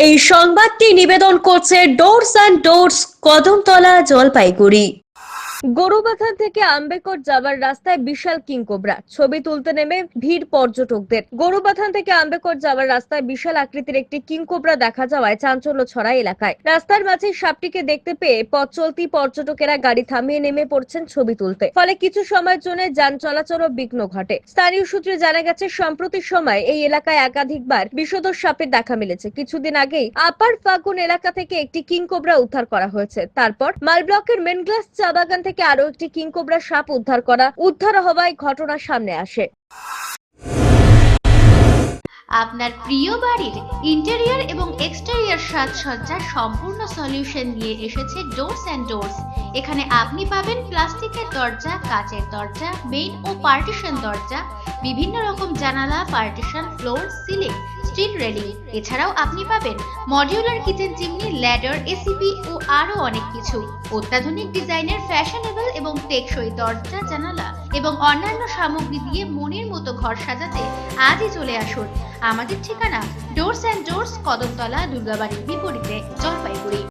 এই সংবাদটি নিবেদন করছে doors and doors, Kadamtala, Jalpaiguri. Gorubathan থেকে আম্বেকর যাবার রাস্তায় বিশাল কিংকোবরা, ছবি তুলতে নেমে ভিড় পর্যটকদের। গরুবাথান থেকে আম্বেকর যাবার রাস্তায় বিশাল আকৃতির একটি কিংকোবরা দেখা যাওয়ায় চাঞ্চল্য ছড়ায় এলাকায়। রাস্তার মাঝে সাপটিকে দেখতে পেয়ে পথ চলতি পর্যটকেরা গাড়ি থামিয়ে নেমে পড়ছেন ছবি তুলতে। ফলে কিছু সময়ের জন্য যান চলাচলও বিঘ্ন ঘটে। স্থানীয় সূত্রে জানা গেছে, সম্প্রতি সময় এই এলাকায় একাধিকবার বিষধর সাপের দেখা মিলেছে। কিছুদিন আগেই আপার ফাগুন এলাকা থেকে একটি কিংকোবরা উদ্ধার করা হয়েছে। তারপর মাল ব্লকের মেনগ্লাস চা বাগান থেকে আরো একটি কিংকোবরা সাপ উদ্ধার হওয়ায় ঘটনা সামনে আসে। আপনার প্রিয় বাড়ির ইন্টেরিয়র এবং এক্সটেরিয়র সাজসজ্জার সম্পূর্ণ সলিউশন নিয়ে এসেছে ডোরস অ্যান্ড ডোরস। এখানে আপনি পাবেন প্লাস্টিকের দরজা, কাচের দরজা, মেইন ও পার্টিশন দরজা, বিভিন্ন রকম জানালা, partition, floor, ceiling, steel railing. এছাড়াও আপনি পাবেন modular kitchen chimney, ladder, ACP ও আরো অনেক কিছু। অত্যাধুনিক ডিজাইনের ফ্যাশনেবল এবং টেকসই দরজা, জানালা এবং অন্যান্য সামগ্রী দিয়ে মনের মতো ঘর সাজাতে আজই চলে আসুন। আমাদের ঠিকানা ডোরস অ্যান্ড ডোরস, কদমতলা, দুর্গাবাড়ির বিপরীতে, জলপাইগুড়ি।